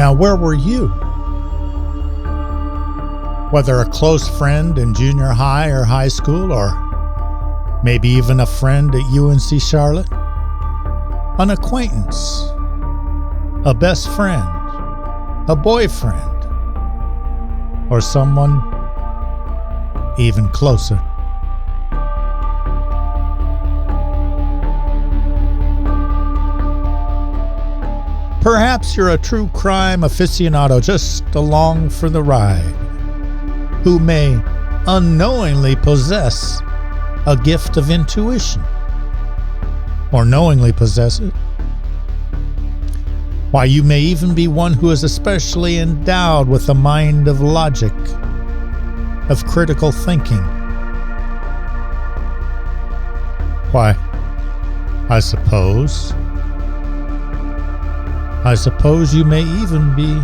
Now, where were you? Whether a close friend in junior high or high school, or maybe even a friend at UNC Charlotte, an acquaintance, a best friend, a boyfriend, or someone even closer. Perhaps you're a true crime aficionado just along for the ride, who may unknowingly possess a gift of intuition, or knowingly possess it. Why, you may even be one who is especially endowed with a mind of logic, of critical thinking. Why, I suppose you may even be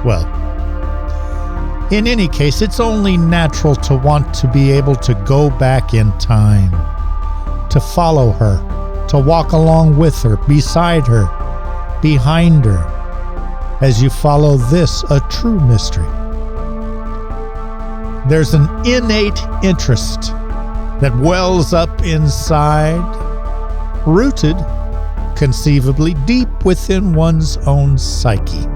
well, in any case, it's only natural to want to be able to go back in time, to follow her, to walk along with her, beside her, behind her, as you follow this, a true mystery. There's an innate interest that wells up inside, rooted, conceivably, deep within one's own psyche.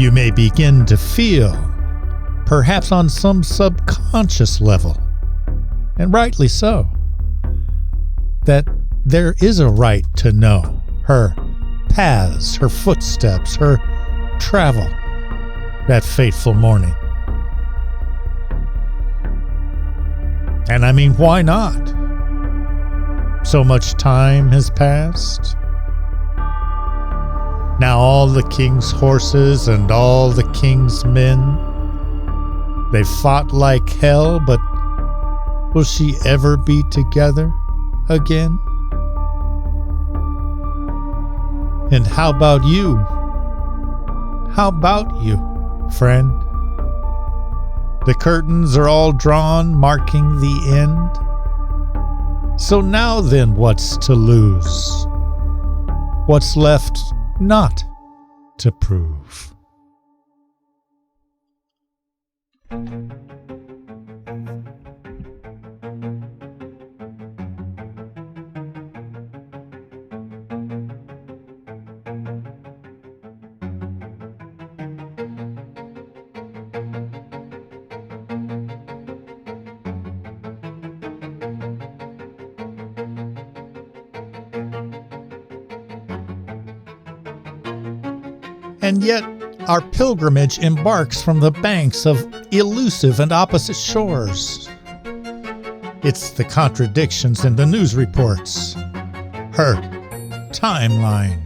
You may begin to feel, perhaps on some subconscious level, and rightly so, that there is a right to know her paths, her footsteps, her travel that fateful morning. And I mean, why not? So much time has passed. Now all the king's horses and all the king's men, they fought like hell, but will she ever be together again? And how about you? How about you, friend? The curtains are all drawn, marking the end. So now then, what's to lose? What's left not to prove? And yet, our pilgrimage embarks from the banks of elusive and opposite shores. It's the contradictions in the news reports, her timeline.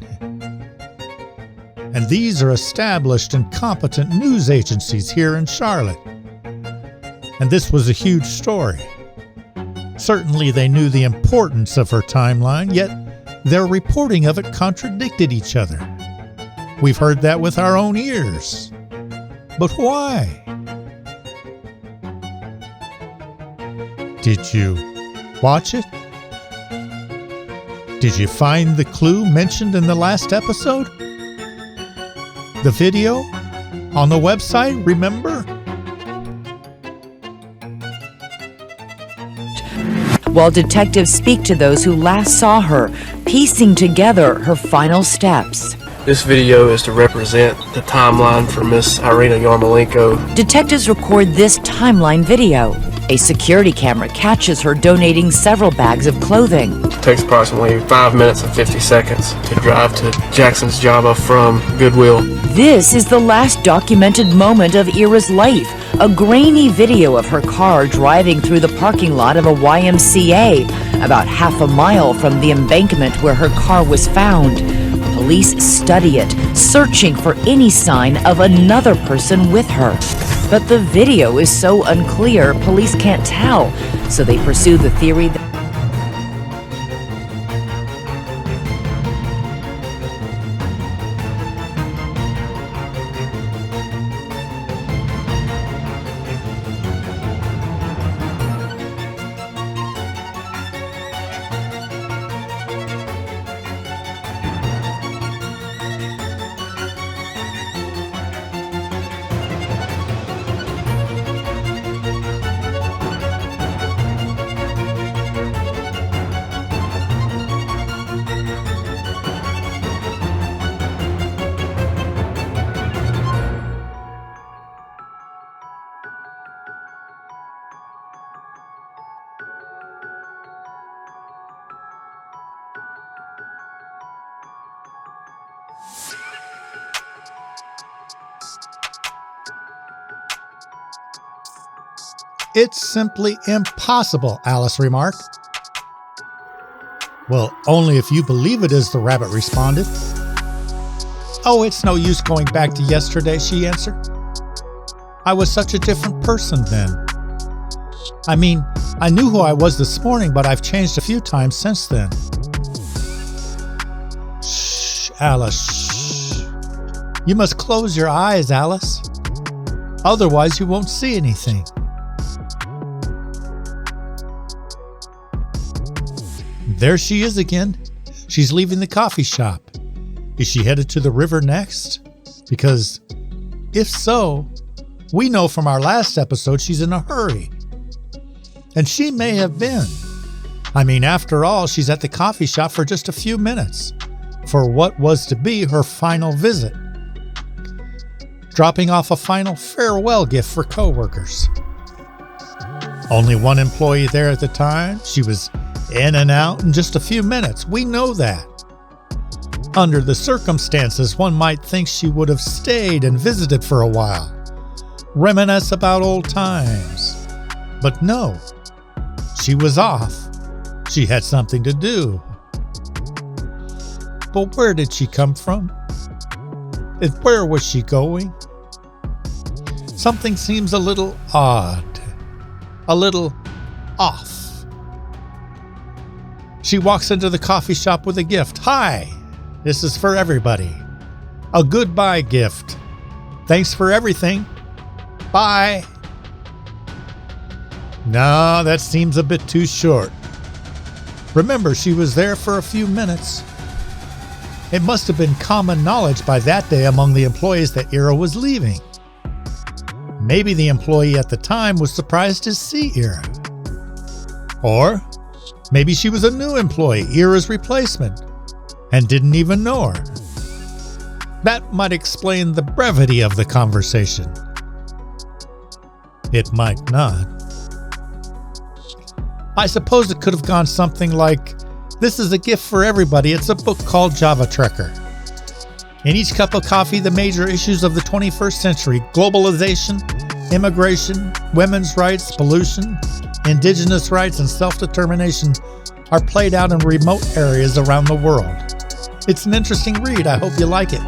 And these are established and competent news agencies here in Charlotte. And this was a huge story. Certainly they knew the importance of her timeline, yet their reporting of it contradicted each other. We've heard that with our own ears. But why? Did you watch it? Did you find the clue mentioned in the last episode? The video on the website, remember? While detectives speak to those who last saw her, piecing together her final steps. This video is to represent the timeline for Miss Irina Yarmolenko. Detectives record this timeline video. A security camera catches her donating several bags of clothing. It takes approximately 5 minutes and 50 seconds to drive to Jackson's Java from Goodwill. This is the last documented moment of Ira's life, a grainy video of her car driving through the parking lot of a YMCA, about half a mile from the embankment where her car was found. Police study it, searching for any sign of another person with her. But the video is so unclear, police can't tell, so they pursue the theory that It's simply impossible, Alice remarked. Well, only if you believe it is, the rabbit responded. Oh, it's no use going back to yesterday, she answered. I was such a different person then. I mean, I knew who I was this morning, but I've changed a few times since then. Shh, Alice, shh. You must close your eyes, Alice. Otherwise, you won't see anything. There she is again. She's leaving the coffee shop. Is she headed to the river next? Because if so, we know from our last episode she's in a hurry. And she may have been. I mean, after all, she's at the coffee shop for just a few minutes for what was to be her final visit. Dropping off a final farewell gift for coworkers. Only one employee there at the time. She was in and out in just a few minutes. We know that. Under the circumstances, one might think she would have stayed and visited for a while, reminisce about old times. But no, she was off. She had something to do. But where did she come from? And where was she going? Something seems a little odd, a little off. She walks into the coffee shop with a gift. Hi! This is for everybody. A goodbye gift. Thanks for everything. Bye. No, that seems a bit too short. Remember, she was there for a few minutes. It must have been common knowledge by that day among the employees that Ira was leaving. Maybe the employee at the time was surprised to see Ira. Or maybe she was a new employee, Ira's replacement, and didn't even know her. That might explain the brevity of the conversation. It might not. I suppose it could have gone something like, this is a gift for everybody. It's a book called Java Trekker. In each cup of coffee, the major issues of the 21st century, globalization, immigration, women's rights, pollution, indigenous rights, and self-determination are played out in remote areas around the world. It's an interesting read. I hope you like it.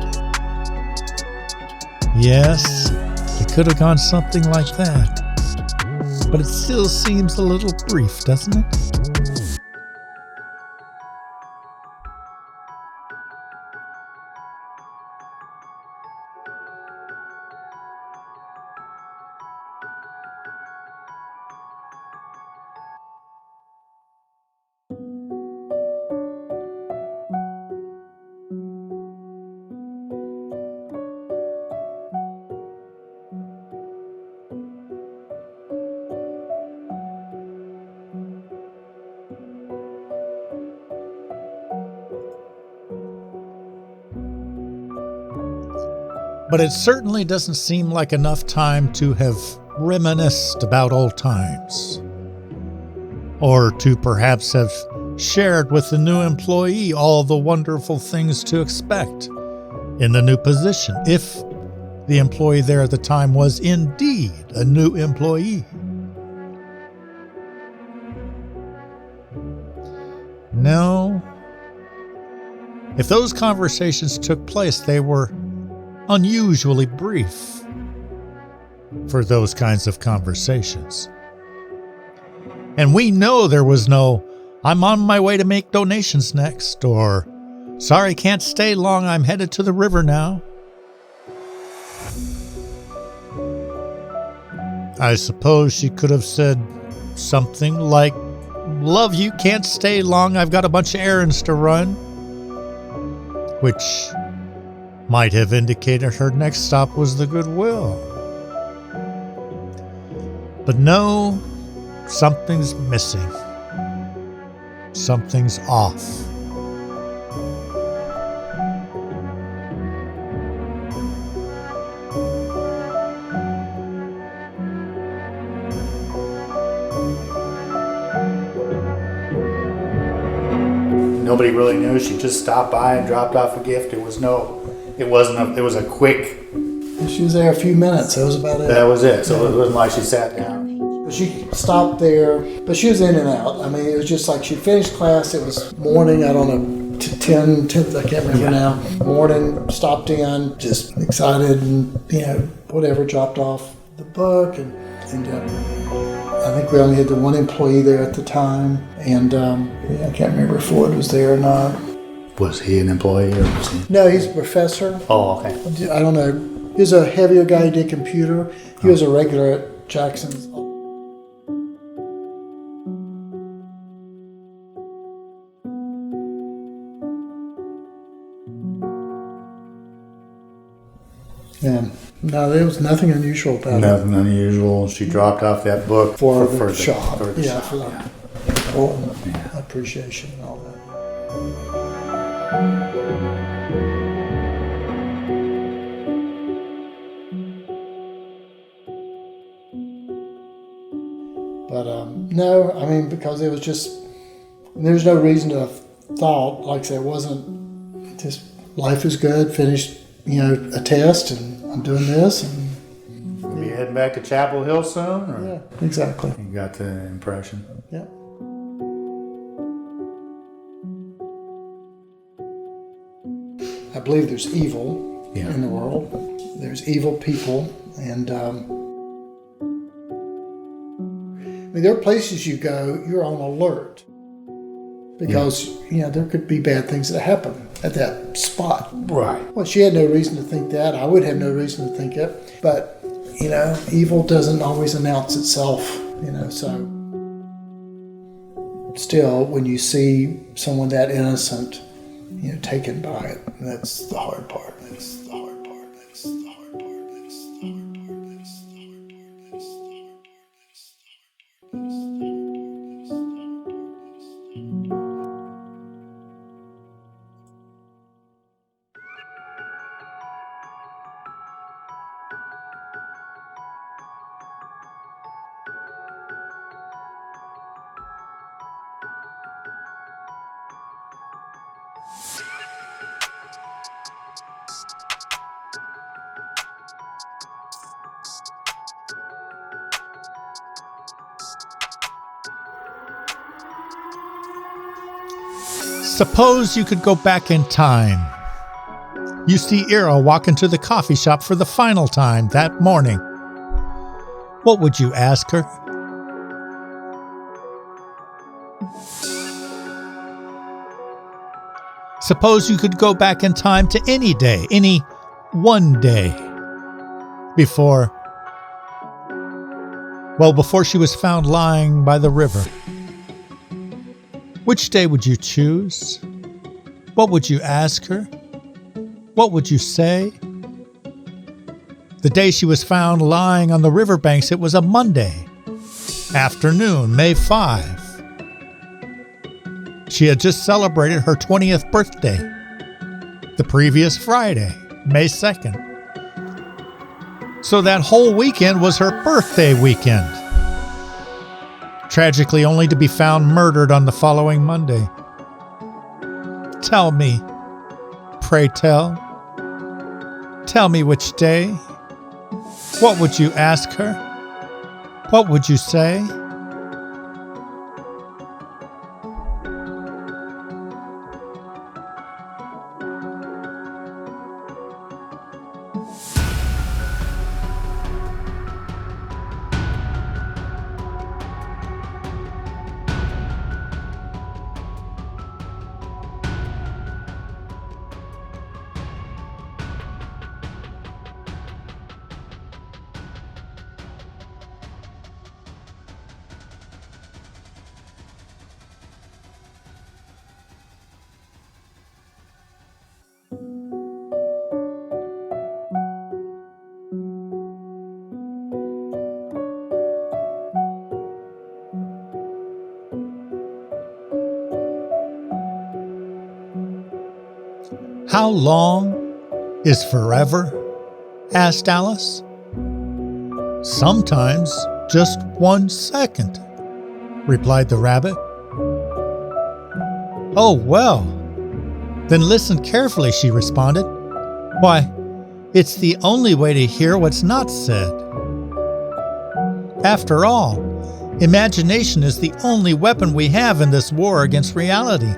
Yes, it could have gone something like that. But it still seems a little brief, doesn't it? But it certainly doesn't seem like enough time to have reminisced about old times. Or to perhaps have shared with the new employee all the wonderful things to expect in the new position, if the employee there at the time was indeed a new employee. No. If those conversations took place, they were unusually brief for those kinds of conversations. And we know there was no, I'm on my way to make donations next, or sorry, can't stay long, I'm headed to the river now. I suppose she could have said something like, love you, can't stay long, I've got a bunch of errands to run, which might have indicated her next stop was the Goodwill. But no, something's missing. Something's off. Nobody really knew. She just stopped by and dropped off a gift. It was a quick. She was there a few minutes. That was about it. That was it. So it wasn't like she sat down. She stopped there, but she was in and out. I mean, it was just like she finished class. It was morning, I don't know, 10, I can't remember now. Morning, stopped in, just excited and, whatever, dropped off the book. And I think we only had the one employee there at the time. And I can't remember if Floyd was there or not. Was he an employee or was he? No, he's a professor. Oh, okay. I don't know. He was a heavier guy, he did computer. He was a regular at Jackson's. Yeah. No, there was nothing unusual about it. Nothing unusual. She dropped off that book For the shop. For the shop. For the appreciation and all that. But no, I mean, because it was just, there's no reason to have thought, like I said, it wasn't just life is good, finished, a test, and I'm doing this, and Will be heading back to Chapel Hill soon? Or? yeah, exactly. You got the impression? Yeah. I believe there's evil in the world. There's evil people, and I mean, there are places you go, you're on alert because there could be bad things that happen at that spot. Right. Well, she had no reason to think that. I would have no reason to think it. But, evil doesn't always announce itself, so still, when you see someone that innocent, taken by it, that's the hard part. That's the hard part. That's the hard part. That's the hard part. That's the hard part. That's the hard part. That's the hard part. That's the hard part. That's the hard part. That's the hard part. Suppose you could go back in time. You see Ira walk into the coffee shop for the final time that morning. What would you ask her? Suppose you could go back in time to any day, any one day, before she was found lying by the river. Which day would you choose? What would you ask her? What would you say? The day she was found lying on the riverbanks, it was a Monday afternoon, May 5. She had just celebrated her 20th birthday the previous Friday, May 2nd. So that whole weekend was her birthday weekend. Tragically only to be found murdered on the following Monday. Tell me, pray tell. Tell me which day. What would you ask her? What would you say? How long is forever? Asked Alice. Sometimes just 1 second, replied the rabbit. Oh, well, then listen carefully, she responded. Why, it's the only way to hear what's not said. After all, Imagination is the only weapon we have in this war against reality.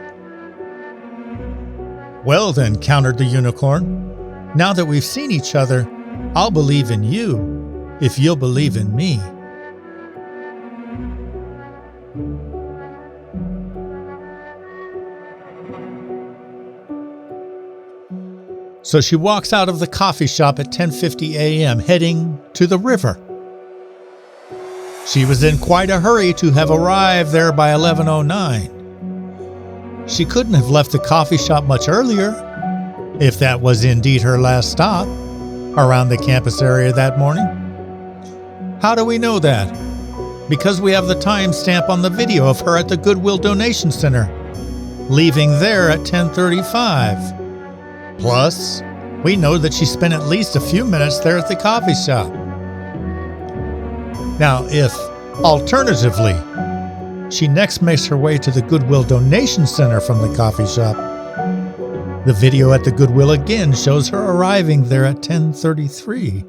Well then, countered the unicorn, now that we've seen each other, I'll believe in you if you'll believe in me. So she walks out of the coffee shop at 10:50 a.m., heading to the river. She was in quite a hurry to have arrived there by 11:09. She couldn't have left the coffee shop much earlier, if that was indeed her last stop around the campus area that morning. How do we know that? Because we have the timestamp on the video of her at the Goodwill Donation Center, leaving there at 10:35. Plus, we know that she spent at least a few minutes there at the coffee shop. Now, if, alternatively, she next makes her way to the Goodwill Donation Center from the coffee shop, the video at the Goodwill again shows her arriving there at 10:33.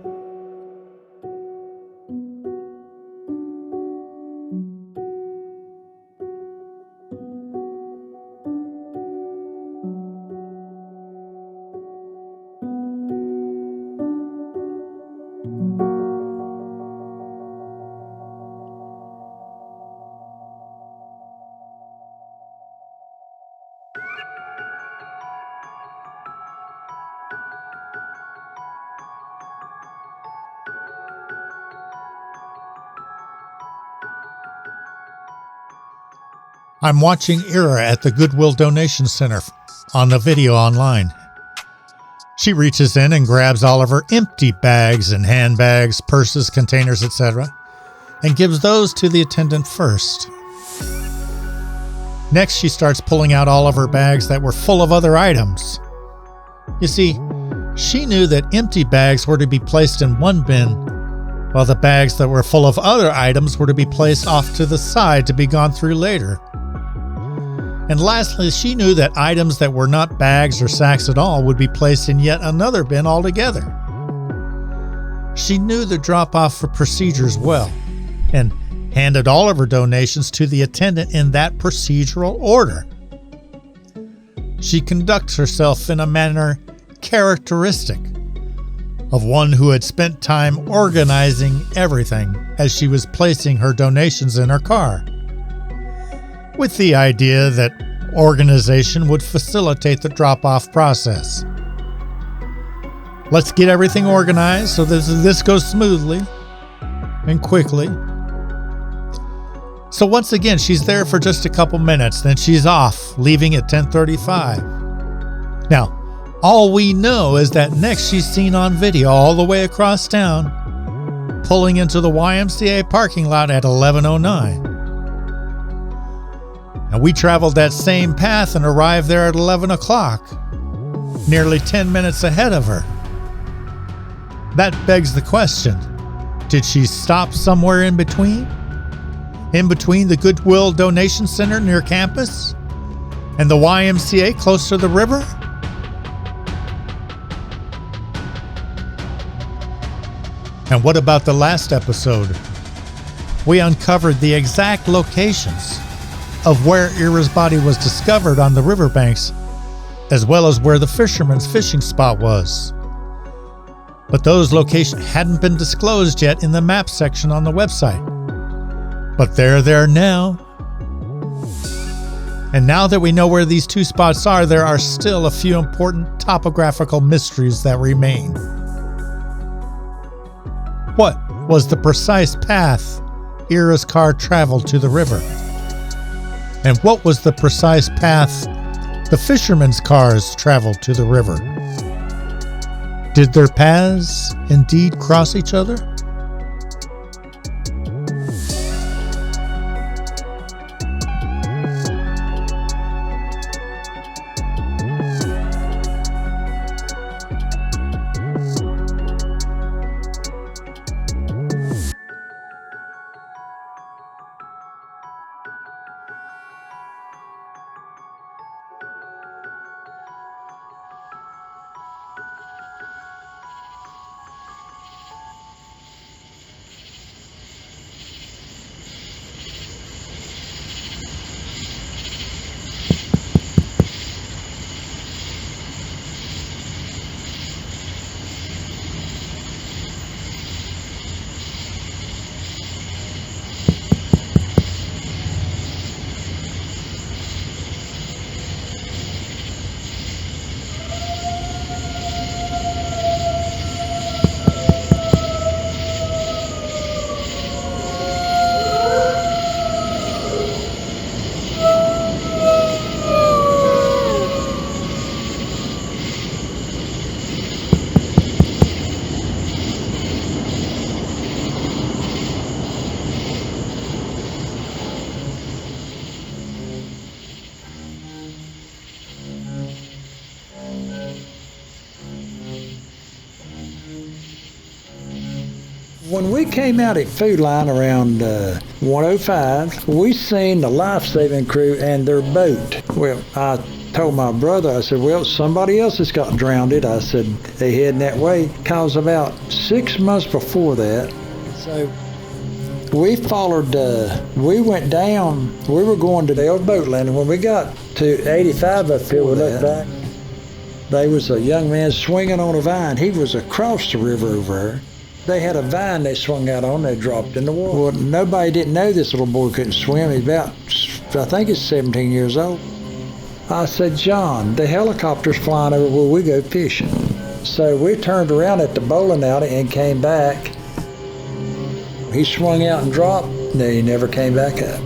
I'm watching Ira at the Goodwill Donation Center on the video online. She reaches in and grabs all of her empty bags and handbags, purses, containers, etc., and gives those to the attendant first. Next, she starts pulling out all of her bags that were full of other items. You see, she knew that empty bags were to be placed in one bin, while the bags that were full of other items were to be placed off to the side to be gone through later. And lastly, she knew that items that were not bags or sacks at all would be placed in yet another bin altogether. She knew the drop-off procedures well, and handed all of her donations to the attendant in that procedural order. She conducts herself in a manner characteristic of one who had spent time organizing everything as she was placing her donations in her car, with the idea that organization would facilitate the drop-off process. Let's get everything organized so this goes smoothly and quickly. So once again, she's there for just a couple minutes, then she's off, leaving at 10:35. Now, all we know is that next she's seen on video all the way across town, pulling into the YMCA parking lot at 11:09. And we traveled that same path and arrived there at 11 o'clock, nearly 10 minutes ahead of her. That begs the question, did she stop somewhere in between? In between the Goodwill Donation Center near campus and the YMCA close to the river? And what about the last episode? We uncovered the exact locations of where Ira's body was discovered on the riverbanks, as well as where the fisherman's fishing spot was. But those locations hadn't been disclosed yet in the map section on the website. But they're there now. And now that we know where these two spots are, there are still a few important topographical mysteries that remain. What was the precise path Ira's car traveled to the river? And what was the precise path the fishermen's cars traveled to the river? Did their paths indeed cross each other? When we came out at Food Line around 105, we seen the life-saving crew and their boat. Well, I told my brother, I said, well, somebody else has got drowned. I said, they heading that way. Cause about 6 months before that, so we followed, we went down, we were going to the old boat landing. When we got to 85 up here, we looked back. There was a young man swinging on a vine. He was across the river over there. They had a vine they swung out on, they dropped in the water. Well, nobody didn't know this little boy couldn't swim. He's about, I think he's 17 years old. I said, John, the helicopter's flying over where we go fishing. So we turned around at the bowling alley and came back. He swung out and dropped, and then he never came back up.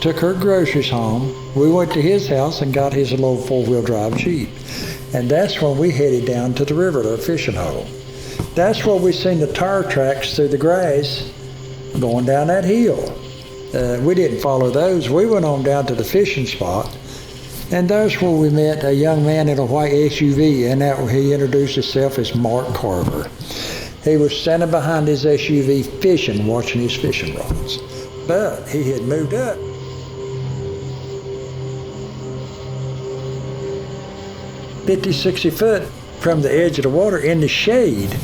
Took her groceries home. We went to his house and got his little four-wheel drive Jeep. And that's when we headed down to the river to a fishing hole. That's where we seen the tire tracks through the grass going down that hill. We didn't follow those. We went on down to the fishing spot, and that's where we met a young man in a white SUV, and that he introduced himself as Mark Carver. He was standing behind his SUV fishing, watching his fishing rods. But he had moved up. "50, 60 foot from the edge of the water in the shade,"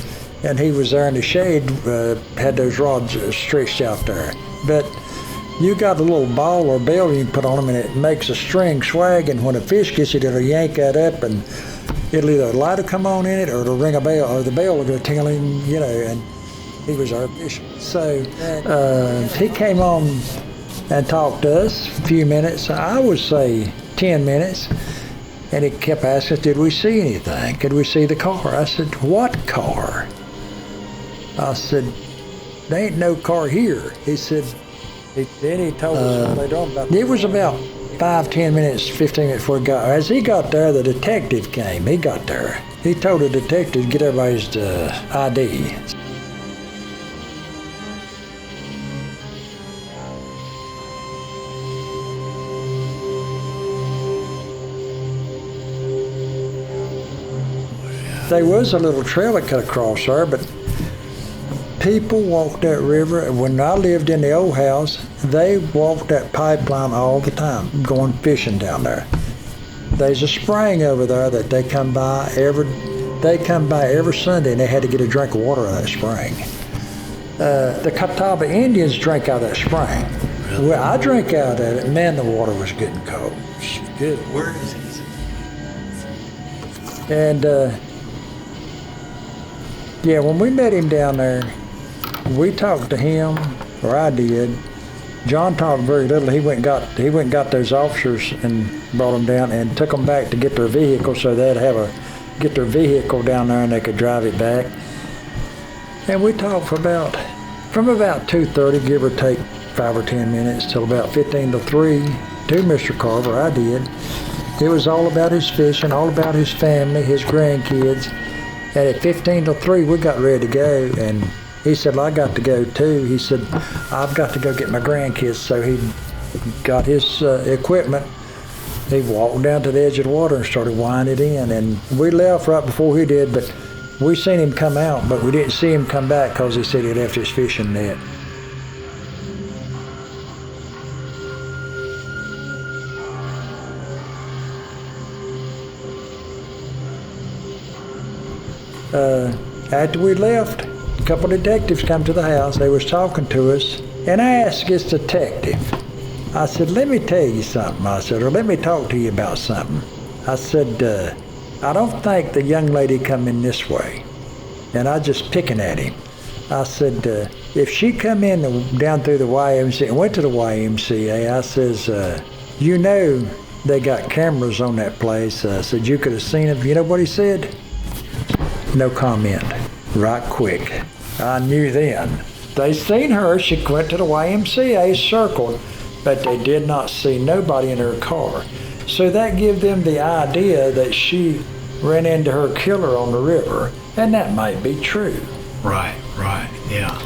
and he was there in the shade, had those rods stretched out there. But you got a little ball or bell you can put on them, and it makes a string swag, and when a fish gets it, it'll yank that up, and it'll either a light will come on in it, or it'll ring a bell, or the bell will go tingling, you know, and he was our fishing. So he came on and talked to us a few minutes. I would say 10 minutes. And he kept asking us, did we see anything? Could we see the car? I said, what car? I said, there ain't no car here. He said, then he told us later on about it. Was about 5, 10 minutes, 15 minutes before he got there. As he got there, the detective came. He got there. He told the detective to get everybody's ID. There was a little trail that cut across there, but people walked that river. When I lived in the old house, they walked that pipeline all the time, going fishing down there. There's a spring over there that they come by every Sunday, and they had to get a drink of water out of that spring. The Catawba Indians drank out of that spring. Really? Well, I drank out of it. Man, the water was getting cold. Good. Where is it? And yeah, when we met him down there, we talked to him, or I did. John talked very little. He went and got those officers and brought them down and took them back to get their vehicle, so they'd get their vehicle down there and they could drive it back. And we talked from about 2:30, give or take 5 or 10 minutes, till about 15 to 3 to Mr. Carver. I did. It was all about his fishing, all about his family, his grandkids. And at 15 to 3, we got ready to go, and he said, well, I got to go too. He said, I've got to go get my grandkids. So he got his equipment. He walked down to the edge of the water and started winding it in. And we left right before he did, but we seen him come out, but we didn't see him come back because he said he left his fishing net. After we left, a couple of detectives come to the house. They was talking to us, and I asked this detective, I said, let me tell you something. I said, or let me talk to you about something. I said, I don't think the young lady come in this way. And I just picking at him. I said, if she come in down through the YMCA, and went to the YMCA, I says, you know they got cameras on that place. I said, you could have seen them. You know what he said? No comment. Right quick. I knew then. They seen her. She went to the YMCA, circled, but they did not see nobody in her car. So that gave them the idea that she ran into her killer on the river, and that might be true. Right, yeah.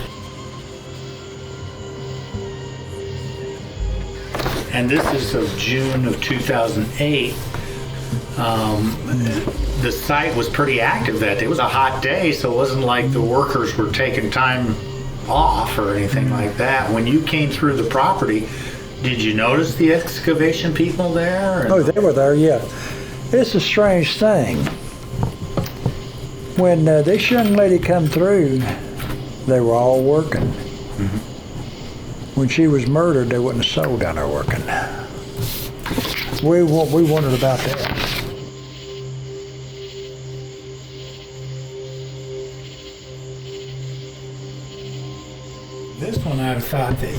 And this is of June of 2008. The site was pretty active that day. It was a hot day, so it wasn't like the workers were taking time off or anything like that. When you came through the property, did you notice the excavation people there? Oh, they were there, yeah. It's a strange thing. When this young lady come through, they were all working. When she was murdered, they wasn't a soul down there working. We wondered about that. This one I thought that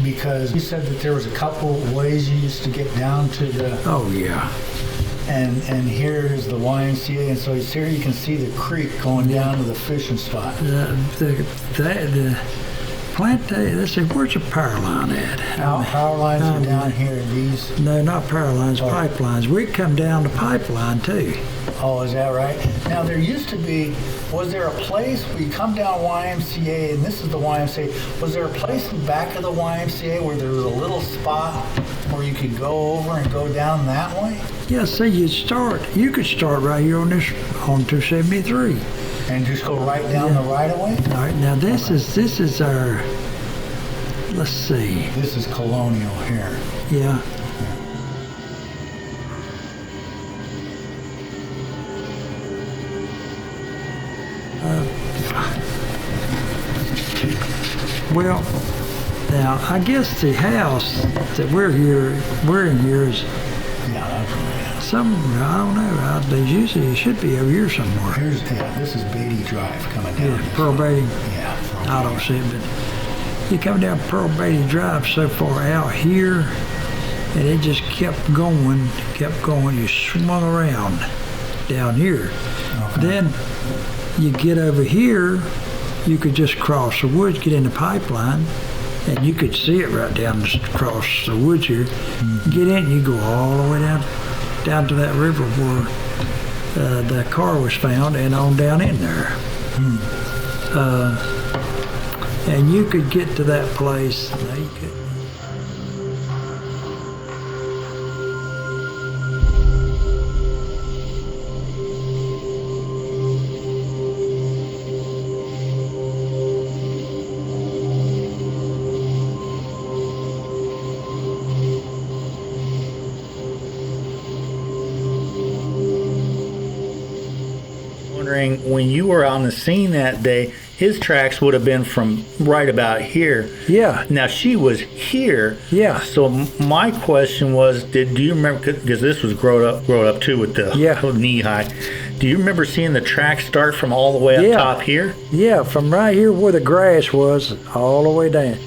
because you said that there was a couple ways you used to get down to the... Oh, yeah. And here is the YMCA, and so here you can see the creek going down to the fishing spot. The plant, let's see, where's the power line at? Power lines are down here, these... No, not power lines, pipelines. We come down the pipeline, too. Oh, is that right? Now, there used to be, was there a place where you come down YMCA, and this is the YMCA, was there a place in the back of the YMCA where there was a little spot where you could go over and go down that way? Yeah, see, you could start right here on 273. And just go right down the right of way? All right, now this is our, let's see. This is Colonial here. Yeah. Well, now I guess the house that we're in here is some, I don't know. Usually it should be over here somewhere. This is Beatty Drive coming down. Yeah, Pearl Beatty. Yeah. I don't see it, but you come down Pearl Beatty Drive so far out here, and it just kept going. You swung around down here. Okay. Then you get over here, you could just cross the woods, get in the pipeline, and you could see it right down across the woods here. Get in, you go all the way down to that river where the car was found, and on down in there. And you could get to that place. No, you couldn't. When you were on the scene that day, his tracks would have been from right about here. Yeah. Now she was here. Yeah. So my question was, do you remember? Because this was grown up too with the knee high. Do you remember seeing the track start from all the way up top here? Yeah, from right here where the grass was, all the way down.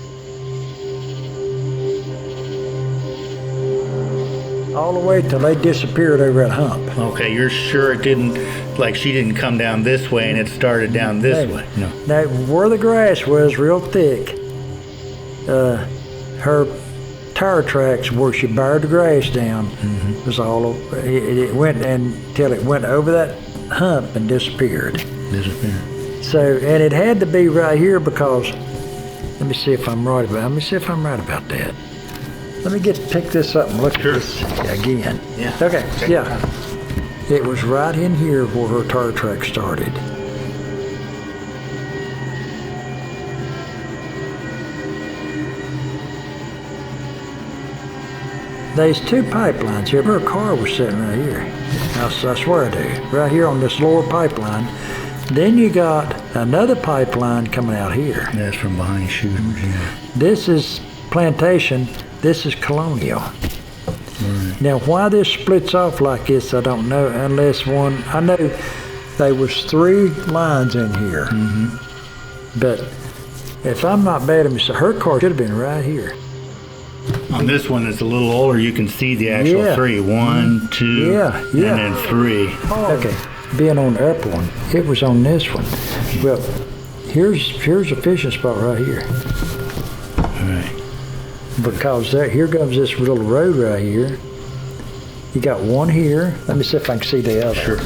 All the way till they disappeared over that hump. Okay, you're sure it didn't, like she didn't come down this way and it started down this way? No. Now, where the grass was real thick, her tire tracks where she buried the grass down was all over. It went until it went over that hump and disappeared. So, and it had to be right here because, let me see if I'm right about that. Let me pick this up and look at this again. Yeah. Okay, yeah. It was right in here where her tire track started. There's two pipelines here. Her car was sitting right here. I swear I do. Right here on this lower pipeline. Then you got another pipeline coming out here. That's from behind shooters, yeah. This is Plantation. This is Colonial. Right. Now, why this splits off like this, I don't know, unless one, I know there was 3 lines in here. But if I'm not bad, her car should have been right here. On this one, it's a little older. You can see the actual 3. 1, 2, and then 3. Okay, being on the upper one, it was on this one. Well, here's a fishing spot right here. Right. Because here comes this little road right here. You got one here. Let me see if I can see the other. Sure.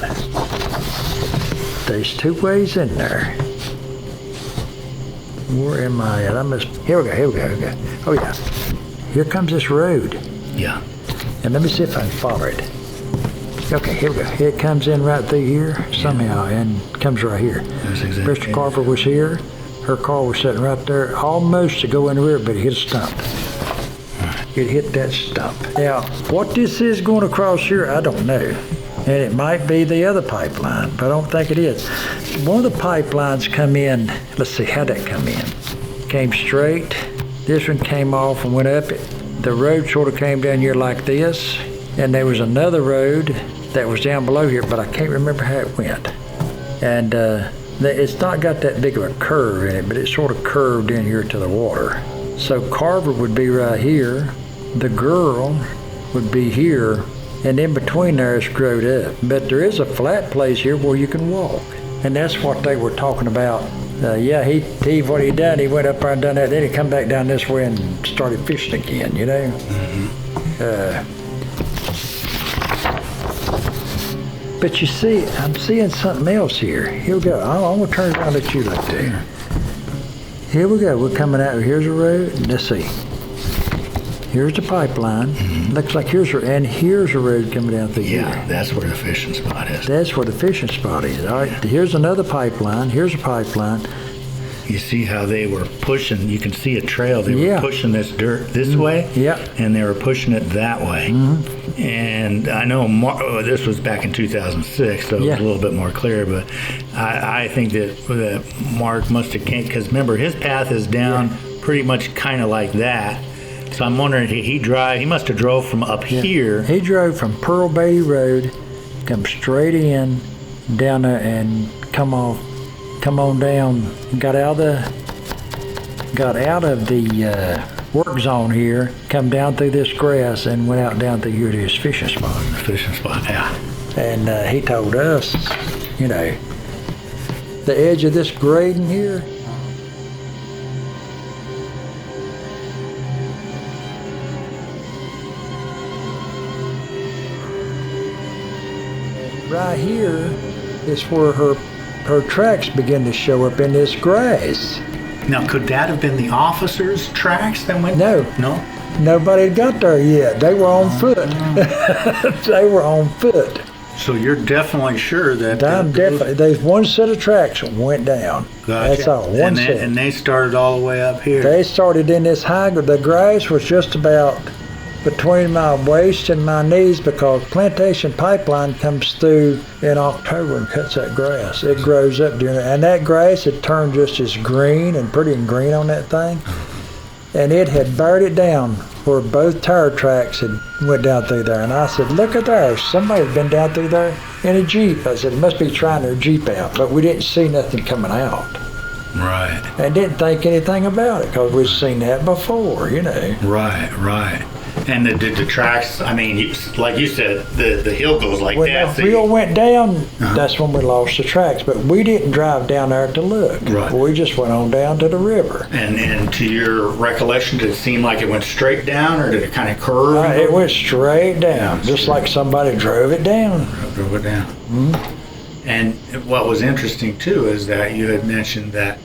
There's 2 ways in there. Where am I at? Here we go. Oh yeah. here comes this road. Yeah. And let me see if I can follow it. Okay, here we go. It comes in right through here somehow and comes right here. That's exactly Mr. Carver was here. Her car was sitting right there, almost to go in the rear, but it hit a stump. It hit that stump. Now, what this is going across here, I don't know. And it might be the other pipeline, but I don't think it is. One of the pipelines come in, let's see, how'd that come in? Came straight. This one came off and went up it. The road sort of came down here like this. And there was another road that was down below here, but I can't remember how it went. And it's not got that big of a curve in it, but it sort of curved in here to the water. So Carver would be right here. The girl would be here. And in between there is growed up. But there is a flat place here where you can walk. And that's what they were talking about. What he done, he went up there and done that. Then he come back down this way and started fishing again, you know? But you see, I'm seeing something else here. Here we go. I'm going to turn around and let you look there. Here we go. We're coming out. Here's a road. Let's see. Here's the pipeline. Looks like here's a road coming down through here. Yeah, that's where the fishing spot is. That's where the fishing spot is. All right, here's another pipeline. Here's a pipeline. You see how they were pushing, you can see a trail. They were pushing this dirt this way, and they were pushing it that way. And I know this was back in 2006, so it was a little bit more clear, but I think that Mark must have came, because remember, his path is down pretty much kind of like that. So I'm wondering, he must have drove from up here. He drove from Pearl Beatty Road, come straight in, down there, and come on down. Got out of the work zone here, come down through this grass, and went out down through here to his fishing spot. Fishing spot, yeah. And he told us, you know, the edge of this grading here. Right here is where her tracks begin to show up in this grass. Now, could that have been the officers' tracks that went? No. Nobody had got there yet. They were on foot. They were on foot. So you're definitely sure that... I'm definitely. There's one set of tracks that went down. Gotcha. That's all. One set. And they started all the way up here. They started in this high. The grass was just about between my waist and my knees, because Plantation Pipeline comes through in October and cuts that grass. It grows up during it. And that grass had turned just as green and pretty and green on that thing. And it had buried it down where both tire tracks had went down through there. And I said, look at there. Somebody had been down through there in a Jeep. I said, it must be trying their Jeep out. But we didn't see nothing coming out. Right. And didn't think anything about it, because we'd seen that before, you know. Right. And the tracks, I mean, like you said, the hill goes like when that. When the hill went down, that's when we lost the tracks. But we didn't drive down there to look. Right. We just went on down to the river. And to your recollection, did it seem like it went straight down, or did it kind of curve? It went straight down, just like somebody drove it down. Drove it down. Mm-hmm. And what was interesting, too, is that you had mentioned that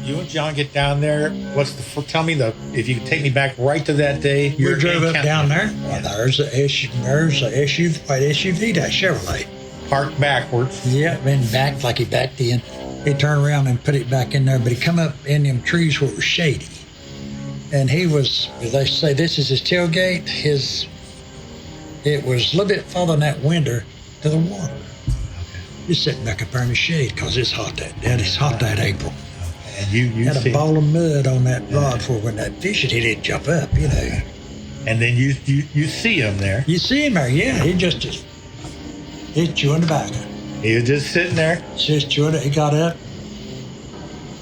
you and John get down there. Tell me if you could take me back right to that day. You drove up down there. Well, there's a SUV, white SUV, that Chevrolet. Parked backwards. Yeah, then back like he backed in. He turned around and put it back in there, but he come up in them trees where it was shady. And they say this is his tailgate. It was a little bit farther than that window to the water. He's sitting back up there in the shade because it's hot that April. And you had see a ball of mud on that rod for when that fish hit it, jump up, you know. And then you see him there. You see him there, yeah. He's chewing tobacco. He was just sitting there. Just chewing it. He got up,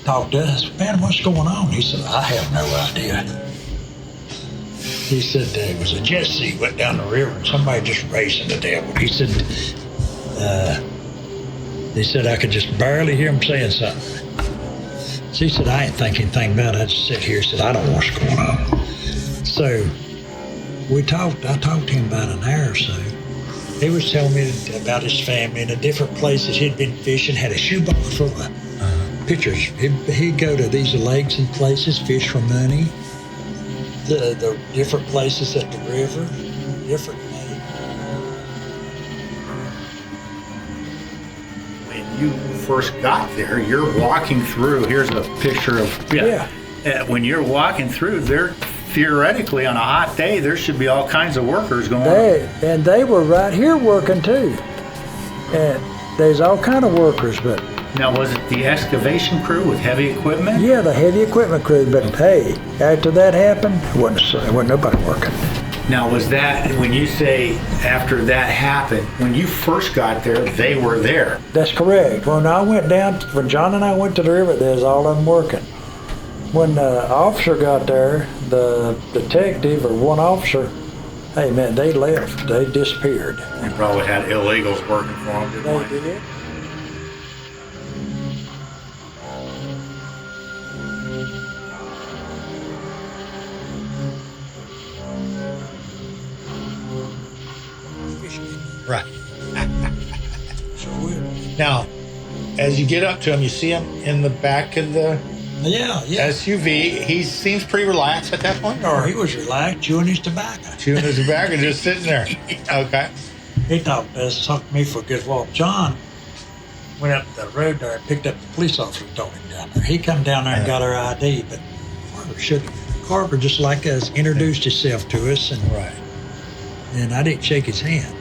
talked to us. Man, what's going on? He said, I have no idea. He said it was a jet ski went down the river and somebody just racing the devil. He said I could just barely hear him saying something. So he said, I ain't thinking anything about it. I just sit here and said, I don't know what's going on. So I talked to him about an hour or so. He was telling me about his family and the different places he'd been fishing. Had a shoebox full of pictures. He'd go to these lakes and places, fish for money. The different places at the river, different lakes. When you first got there, you're walking through. Here's a picture of when you're walking through there. Theoretically, on a hot day, there should be all kinds of workers going on. And they were right here working too. And there's all kind of workers, but Now, was it the excavation crew with heavy equipment? yeah, the heavy equipment crew. But hey, after that happened, wasn't nobody working. Now, was that, when you say after that happened, when you first got there, they were there? That's correct. When John and I went to the river, there's all of them working. When the officer got there, the detective or one officer, hey man, they left. They disappeared. They probably had illegals working for them, didn't They they? did. Right. Now, as you get up to him, you see him in the back of the Yeah. SUV. He seems pretty relaxed at that point. Or he was relaxed, chewing his tobacco. Chewing his tobacco, just sitting there. Okay. He thought best talk to me for a good walk. John went up the road there and picked up the police officer and told him down there. He come down there and got our ID, but Carver, just like us, introduced himself to us, and I didn't shake his hand,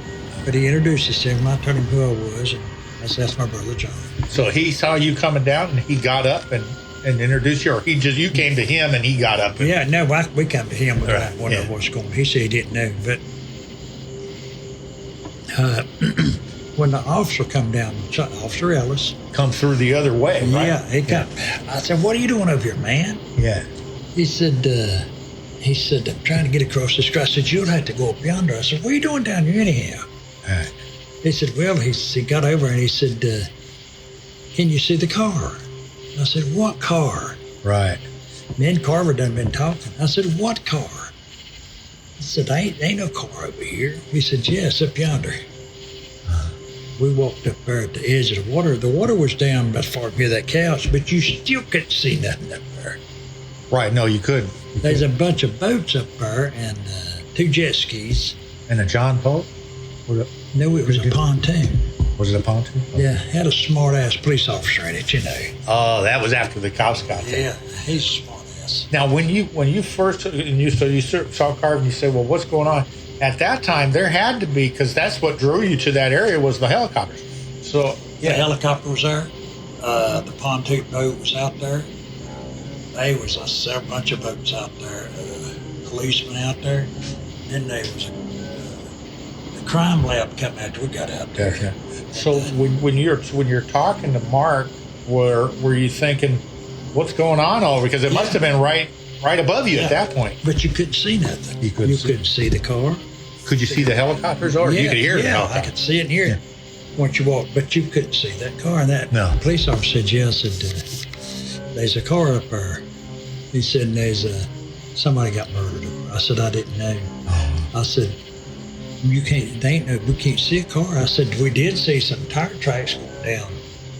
but he introduced himself, and I told him who I was, and I said, that's my brother John. So he saw you coming down, and he got up and introduced you, or you came to him and he got up. Yeah, no, we come to him about Right, what I was going. He said he didn't know, but when the officer come down, Officer Ellis, come through the other way, right? yeah, he come. I said, what are you doing over here, man? Yeah. He said, I'm trying to get across this grass. I said, you'll have to go up yonder. I said, what are you doing down here anyhow? Right. He said, well, he got over and he said, can you see the car? I said, what car? Right. Me and Carver done been talking. I said, what car? He said, ain't no car over here. He said, yes, up yonder. We walked up there at the edge of the water. The water was down about far near that couch, but you still couldn't see nothing up there. Right. No, you couldn't. There's a bunch of boats up there and 2 jet skis. And a John boat? No, it was a pontoon. Was it a pontoon? Yeah, had a smart-ass police officer in it, you know. Oh, that was after the cops got there. Yeah, he's smart-ass. Now, when you first you saw Carver and you said, well, what's going on? At that time, there had to be, because that's what drew you to that area was the helicopters. So The helicopter was there. The pontoon boat was out there. There was a bunch of boats out there. Policemen out there. Then there was the crime lab come after we got out there. Gotcha. So when you're talking to Mark, were you thinking, what's going on over? Because it must have been right above you at that point. But you couldn't see nothing. You couldn't see the car. Could you see the helicopters, or you could hear the I helicopters? could see it and hear it once you walked, but you couldn't see that car. And that police officer said, yeah, I said, there's a car up there. He said, there's somebody got murdered. I said, I didn't know. I said, we can't see a car. I said, we did see some tire tracks going down.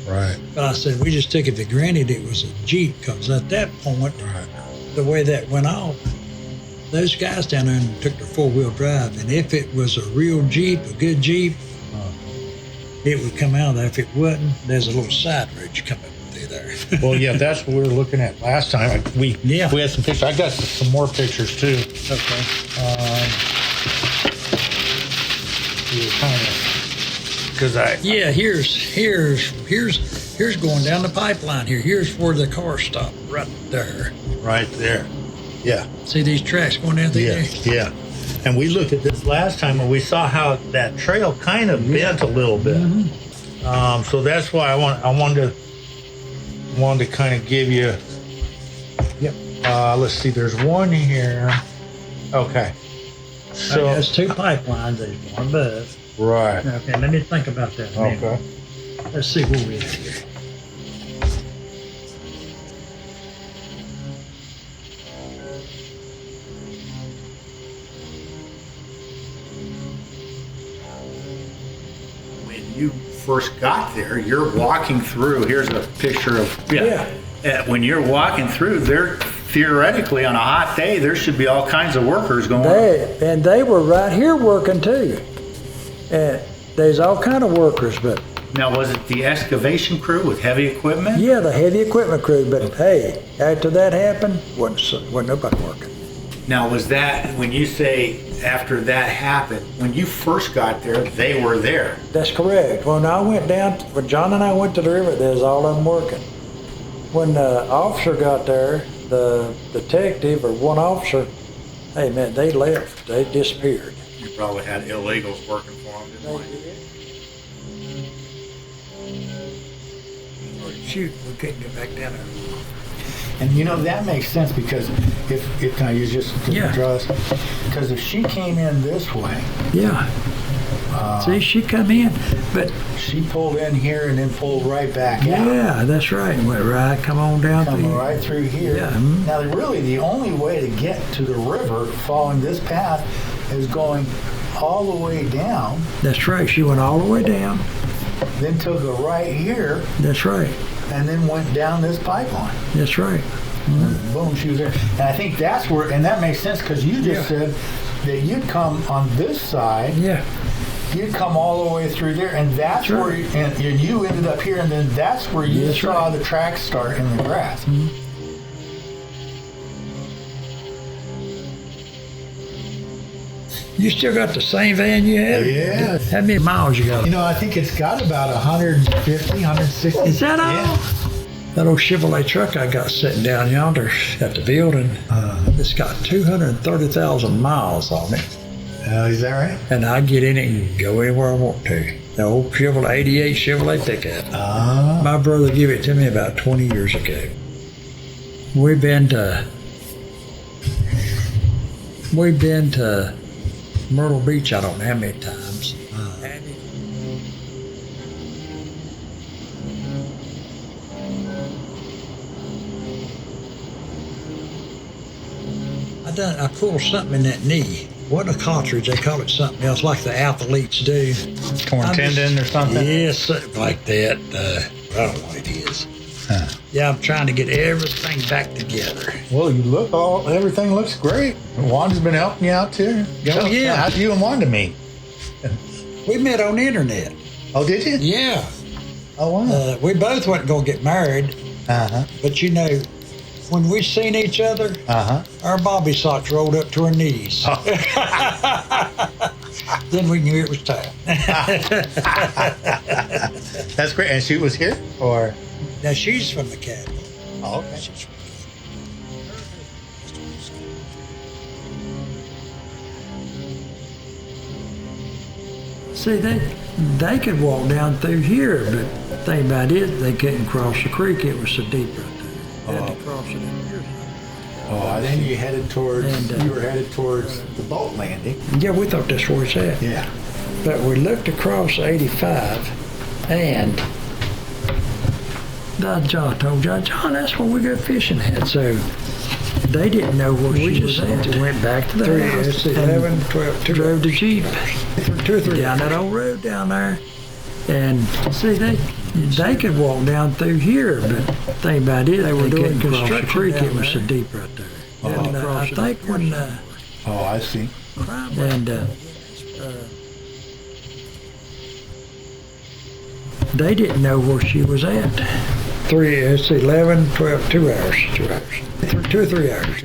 Right. But I said, we just took it for granted it was a Jeep, because at that point, the way that went off, those guys down there took their 4-wheel drive, and if it was a real Jeep, a good Jeep, it would come out of there. If it wasn't, there's a little side road you come up through there. Well, yeah, that's what we were looking at last time. We had some pictures. I got some more pictures too. Okay. Here's going down the pipeline here. Here's where the car stopped, right there. Right there. Yeah. See these tracks going down through there? Yeah. And we looked at this last time, and we saw how that trail kind of bent a little bit. Mm-hmm. So that's why I wanted to kind of give you. Yep. Let's see. There's one here. Okay. So there's 2 pipelines. There's one above. Right. Okay. Let me think about that. Okay. Let's see where we are here. first got there, you're walking through. Here's a picture of when you're walking through, they're theoretically on a hot day, there should be all kinds of workers going on. And they were right here working too. And there's all kind of workers, but. Now, was it the excavation crew with heavy equipment? Yeah, the heavy equipment crew, but hey, after that happened, wasn't nobody working. Now, was that, when you say after that happened, when you first got there, they were there? That's correct. When John and I went to the river, there was all of them working. When the officer got there, the detective or one officer, hey man, they left. They disappeared. You probably had illegals working for them, didn't you? Shoot, we couldn't get back down there. And you know, that makes sense because if can I use just to draw this? Because if she came in this way. Yeah. See, she come in, but. She pulled in here and then pulled right back out. Yeah, that's right. Went right, come on down through. Come right through here. Yeah. Now, really, the only way to get to the river following this path is going all the way down. That's right. She went all the way down. Then took a right here. That's right. And then went down this pipeline. That's right. Mm-hmm. Boom, she was there. And I think that's where, and that makes sense because you just said that you'd come on this side. Yeah. You'd come all the way through there, and that's where, and you ended up here, and then that's where you saw the tracks start in the grass. Mm-hmm. You still got the same van you had? Yeah. How many miles you got? You know, I think it's got about 150, 160. Is that all? Yeah. That old Chevrolet truck I got sitting down yonder at the building, it's got 230,000 miles on it. Is that right? And I get in it and go anywhere I want to. The old Chevrolet, 88 Chevrolet pickup. My brother gave it to me about 20 years ago. We've been to Myrtle Beach, I don't know how many times. I pulled something in that knee. Wasn't a cartridge, they call it something else, like the athletes do. Torn tendon or something? Yes, something like that. I don't know what it is. Yeah, I'm trying to get everything back together. Well, everything looks great. Wanda's been helping you out too. Oh, yeah. How'd you and Wanda meet? We met on the internet. Oh, did you? Yeah. Oh, wow. We both wasn't going to get married. But you know, when we seen each other, our bobby socks rolled up to our knees. Then we knew it was time. That's great. And she was here? Or? Now, she's from the capital. Oh, okay. She's from See, they could walk down through here, but the thing about it, they couldn't cross the creek. It was so deep right there. They had to cross it in here. Then you headed towards, you were headed towards the boat landing. Yeah, we thought that's where it's at. Yeah. But we looked across 85, and John told John, that's where we go fishing at. So they didn't know where she was at. We went back to the house. 11, 12, drove the Jeep 2 or 3 down that old road down there. And see, they could walk down through here, but the thing about it, they were doing construction. Creek, it was so deep right there. And I think when I see. And they didn't know where she was at. 11, 12, 2 hours. 2 or 3 hours.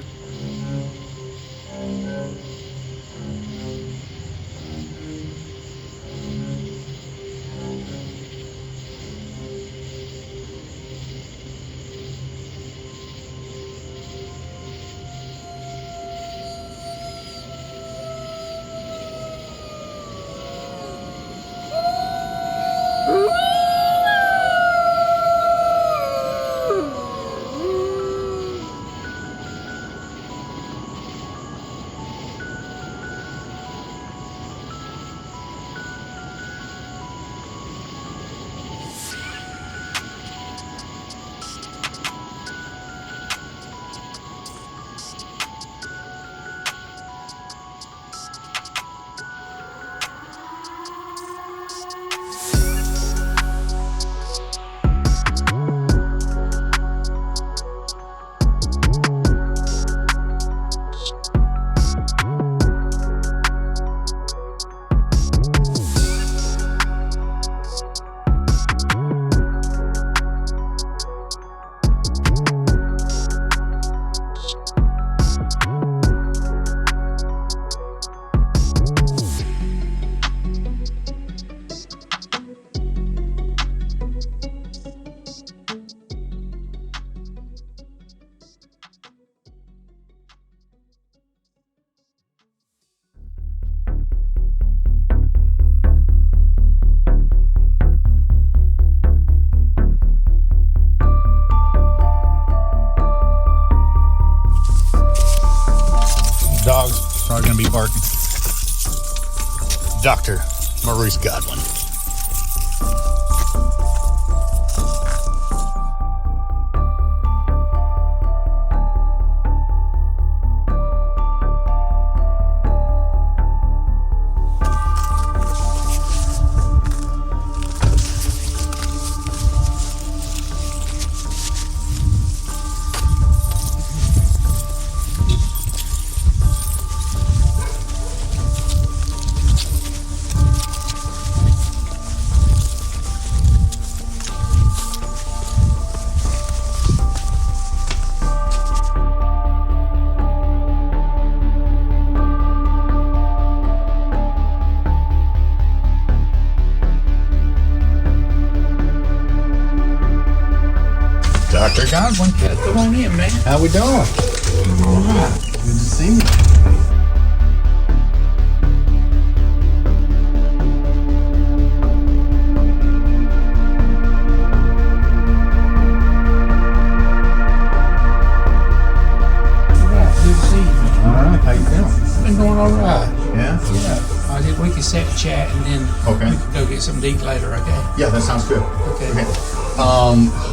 Dr. Maurice Godwin. Dr. Godwin. Come on in, man. How we doing? All right. Good to see you. Good to see you, man. All right, how you feeling? Been going all right. Yeah? Yeah. We can set the chat and then Okay. we can go get something to eat later, okay? Yeah, that sounds good. Okay.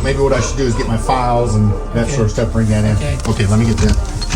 Maybe what I should do is get my files and that Okay. sort of stuff, bring that in. Okay. Okay, let me get that.